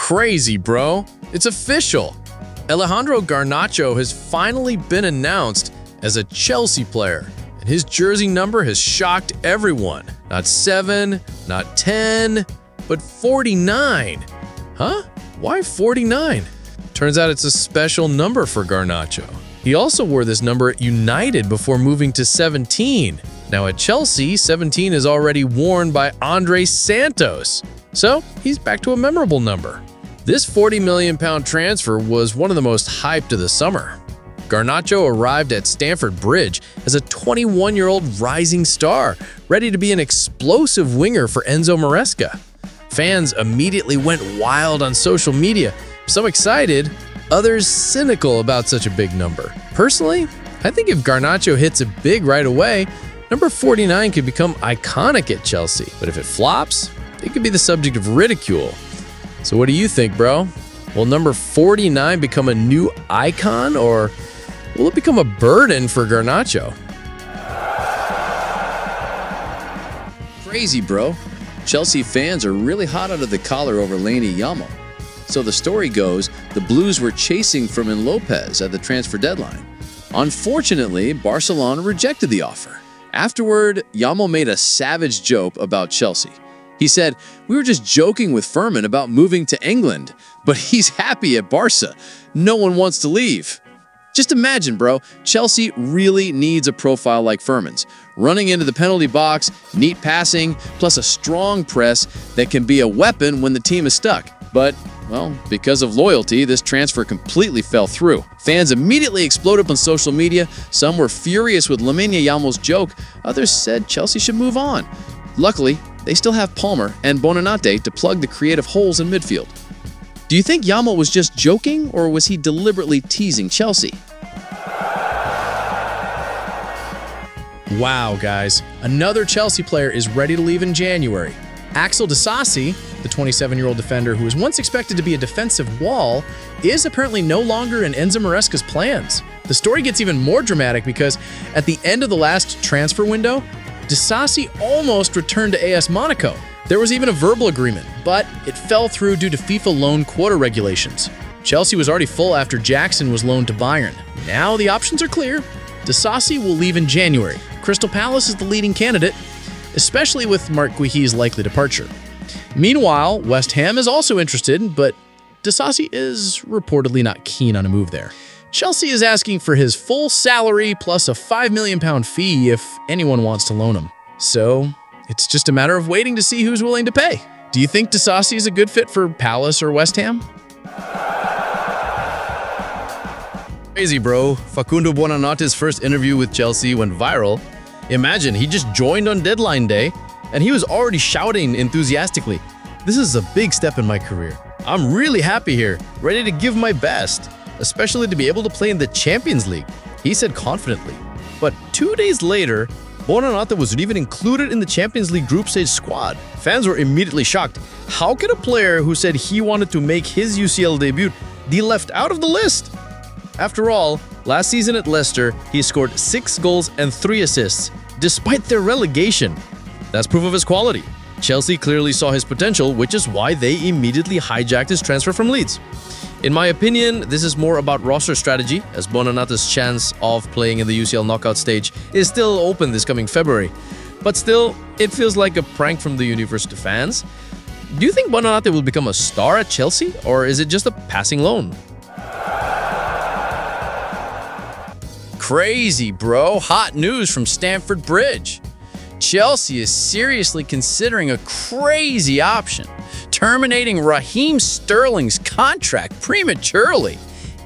Crazy, bro. It's official. Alejandro Garnacho has finally been announced as a Chelsea player, and his jersey number has shocked everyone. Not 7, not 10, but 49. Huh? Why 49? Turns out it's a special number for Garnacho. He also wore this number at United before moving to 17. Now at Chelsea, 17 is already worn by Andre Santos, so he's back to a memorable number. This £40 million transfer was one of the most hyped of the summer. Garnacho arrived at Stamford Bridge as a 21-year-old rising star, ready to be an explosive winger for Enzo Maresca. Fans immediately went wild on social media, some excited, others cynical about such a big number. Personally, I think if Garnacho hits it big right away, number 49 could become iconic at Chelsea. But if it flops, it could be the subject of ridicule. So what do you think, bro? Will number 49 become a new icon, or will it become a burden for Garnacho? Crazy, bro. Chelsea fans are really hot out of the collar over Leny Yamo. So the story goes, the Blues were chasing Fermin Lopez at the transfer deadline. Unfortunately, Barcelona rejected the offer. Afterward, Yamo made a savage joke about Chelsea. He said, "We were just joking with Fermin about moving to England, but he's happy at Barca. No one wants to leave." Just imagine, bro, Chelsea really needs a profile like Fermin's. Running into the penalty box, neat passing, plus a strong press that can be a weapon when the team is stuck. But, well, because of loyalty, this transfer completely fell through. Fans immediately exploded on social media. Some were furious with Lamine Yamal's joke. Others said Chelsea should move on. Luckily, they still have Palmer and Buonanotte to plug the creative holes in midfield. Do you think Yamal was just joking, or was he deliberately teasing Chelsea? Wow, guys. Another Chelsea player is ready to leave in January. Axel Disasi, the 27-year-old defender who was once expected to be a defensive wall, is apparently no longer in Enzo Maresca's plans. The story gets even more dramatic because at the end of the last transfer window, Disasi almost returned to AS Monaco. There was even a verbal agreement, but it fell through due to FIFA loan quota regulations. Chelsea was already full after Jackson was loaned to Bayern. Now the options are clear. Disasi will leave in January. Crystal Palace is the leading candidate, especially with Marc Guéhi's likely departure. Meanwhile, West Ham is also interested, but Disasi is reportedly not keen on a move there. Chelsea is asking for his full salary plus a £5 million fee if anyone wants to loan him. So it's just a matter of waiting to see who's willing to pay. Do you think Disasi is a good fit for Palace or West Ham? Crazy, bro. Facundo Buonanotte's first interview with Chelsea went viral. Imagine, he just joined on deadline day, and he was already shouting enthusiastically, "This is a big step in my career. I'm really happy here, ready to give my best, especially to be able to play in the Champions League," he said confidently. But 2 days later, Buonanotte wasn't even included in the Champions League group stage squad. Fans were immediately shocked. How could a player who said he wanted to make his UCL debut be left out of the list? After all, last season at Leicester, he scored 6 goals and 3 assists, despite their relegation. That's proof of his quality. Chelsea clearly saw his potential, which is why they immediately hijacked his transfer from Leeds. In my opinion, this is more about roster strategy, as Buonanotte's chance of playing in the UCL knockout stage is still open this coming February. But still, it feels like a prank from the universe to fans. Do you think Buonanotte will become a star at Chelsea, or is it just a passing loan? Crazy, bro. Hot news from Stamford Bridge. Chelsea is seriously considering a crazy option, terminating Raheem Sterling's contract prematurely,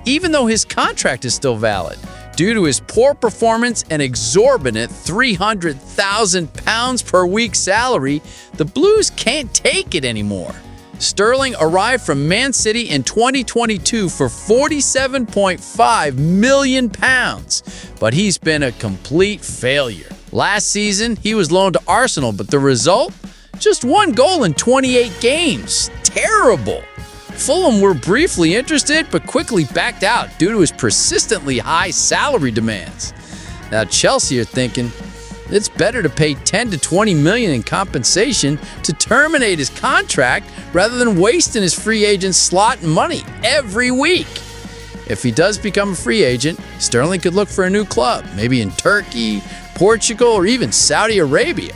even though his contract is still valid. Due to his poor performance and exorbitant £300,000 per week salary, the Blues can't take it anymore. Sterling arrived from Man City in 2022 for £47.5 million, but he's been a complete failure. Last season, he was loaned to Arsenal, but the result? Just 1 goal in 28 games. Terrible. Fulham were briefly interested, but quickly backed out due to his persistently high salary demands. Now Chelsea are thinking, It's better to pay 10 to 20 million in compensation to terminate his contract rather than wasting his free agent slot money every week. If he does become a free agent, Sterling could look for a new club, maybe in Turkey, Portugal, or even Saudi Arabia.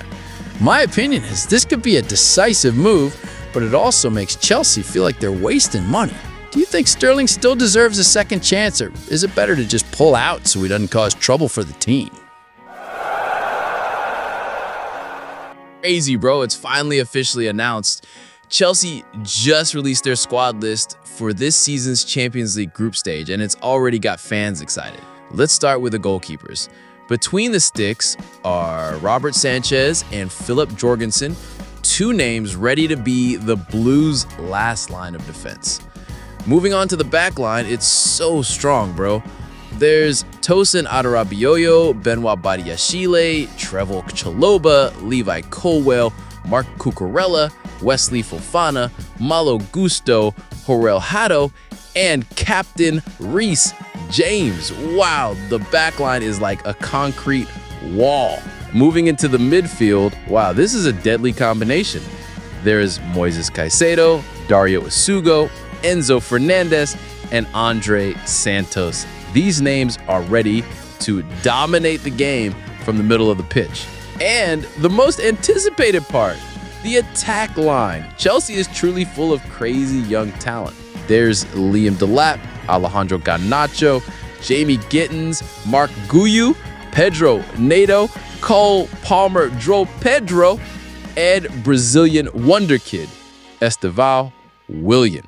My opinion is this could be a decisive move, but it also makes Chelsea feel like they're wasting money. Do you think Sterling still deserves a second chance, or is it better to just pull out so he doesn't cause trouble for the team? Crazy, bro. It's finally officially announced. Chelsea just released their squad list for this season's Champions League group stage, and it's already got fans excited. Let's start with the goalkeepers. Between the sticks are Robert Sanchez and Philip Jorgensen, two names ready to be the Blues' last line of defense. Moving on to the back line, it's so strong, bro. There's Tosin Adarabioyo, Benoit Badiashile, Trevoh Chalobah, Levi Colwill, Mark Cucurella, Wesley Fofana, Malo Gusto, Jorel Hato, and Captain Reece James. Wow, the backline is like a concrete wall. Moving into the midfield, wow, this is a deadly combination. There's Moises Caicedo, Dario Isugo, Enzo Fernandez, and Andre Santos. These names are ready to dominate the game from the middle of the pitch. And the most anticipated part, the attack line. Chelsea is truly full of crazy young talent. There's Liam Delap, Alejandro Garnacho, Jamie Gittins, Mark Guiu, Pedro Neto, Cole Palmer Dro Pedro, and Brazilian wonder kid, Estevão Willian.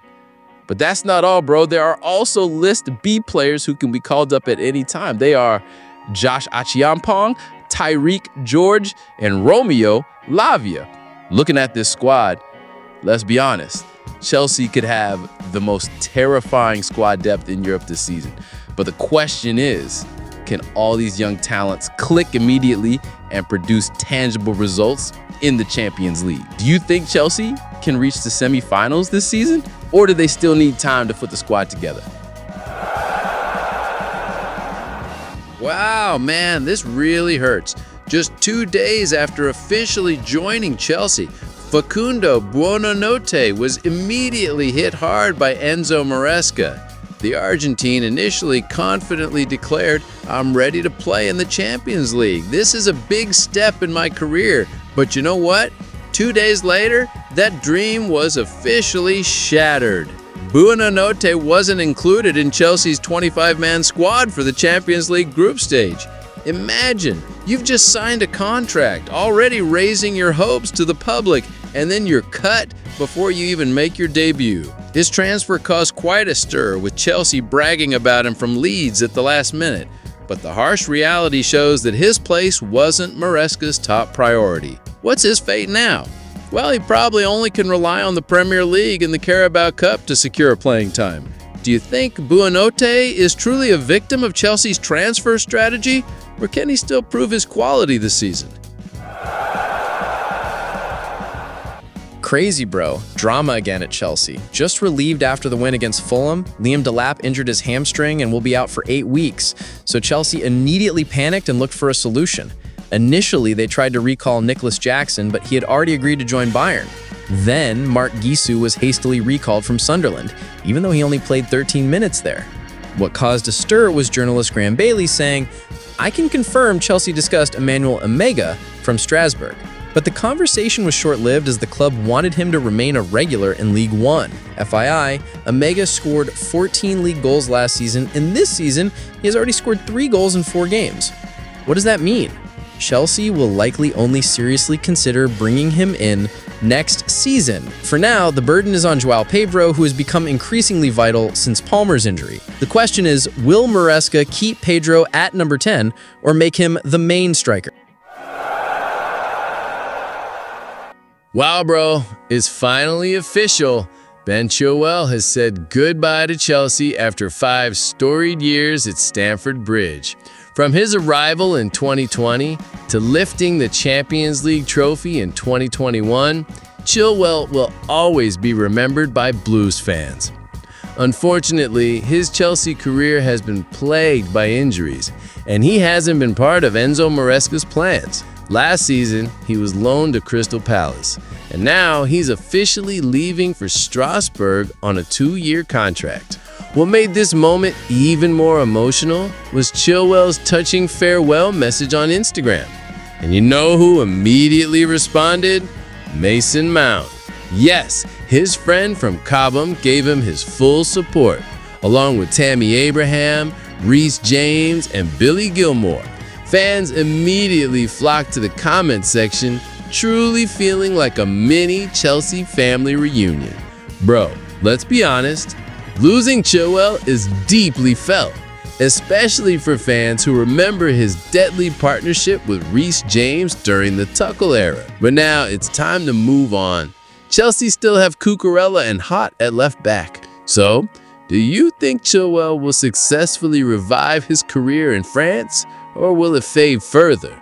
But that's not all, bro. There are also list B players who can be called up at any time. They are Josh Achiampong, Tyreek George, and Romeo Lavia. Looking at this squad, let's be honest, Chelsea could have the most terrifying squad depth in Europe this season. But the question is, can all these young talents click immediately and produce tangible results in the Champions League? Do you think Chelsea can reach the semifinals this season? Or do they still need time to put the squad together? Wow, man, this really hurts. Just 2 days after officially joining Chelsea, Facundo Buonanotte was immediately hit hard by Enzo Maresca. The Argentine initially confidently declared, "I'm ready to play in the Champions League. This is a big step in my career." But you know what? 2 days later, that dream was officially shattered. Buonanotte wasn't included in Chelsea's 25-man squad for the Champions League group stage. Imagine, you've just signed a contract, already raising your hopes to the public, and then you're cut before you even make your debut. His transfer caused quite a stir, with Chelsea bragging about him from Leeds at the last minute. But the harsh reality shows that his place wasn't Maresca's top priority. What's his fate now? Well, he probably only can rely on the Premier League and the Carabao Cup to secure playing time. Do you think Buonanotte is truly a victim of Chelsea's transfer strategy, or can he still prove his quality this season? Crazy, bro. Drama again at Chelsea. Just relieved after the win against Fulham, Liam Delap injured his hamstring and will be out for 8 weeks. So Chelsea immediately panicked and looked for a solution. Initially, they tried to recall Nicholas Jackson, but he had already agreed to join Bayern. Then, Mark Guiu was hastily recalled from Sunderland, even though he only played 13 minutes there. What caused a stir was journalist Graham Bailey saying, "I can confirm Chelsea discussed Emmanuel Omega from Strasbourg." But the conversation was short-lived as the club wanted him to remain a regular in League One. FYI, Omega scored 14 league goals last season, and this season, he has already scored 3 goals in 4 games. What does that mean? Chelsea will likely only seriously consider bringing him in next season. For now, the burden is on João Pedro, who has become increasingly vital since Palmer's injury. The question is, will Maresca keep Pedro at number 10 or make him the main striker? Wow, bro, it's finally official. Ben Chilwell has said goodbye to Chelsea after 5 storied years at Stamford Bridge. From his arrival in 2020 to lifting the Champions League trophy in 2021, Chilwell will always be remembered by Blues fans. Unfortunately, his Chelsea career has been plagued by injuries, and he hasn't been part of Enzo Maresca's plans. Last season, he was loaned to Crystal Palace, and now he's officially leaving for Strasbourg on a 2-year contract. What made this moment even more emotional was Chilwell's touching farewell message on Instagram. And you know who immediately responded? Mason Mount. Yes, his friend from Cobham gave him his full support, along with Tammy Abraham, Reece James, and Billy Gilmore. Fans immediately flocked to the comment section, truly feeling like a mini Chelsea family reunion. Bro, let's be honest, losing Chilwell is deeply felt, especially for fans who remember his deadly partnership with Reece James during the Tuchel era. But now it's time to move on. Chelsea still have Cucurella and Hott at left back. So, do you think Chilwell will successfully revive his career in France, or will it fade further?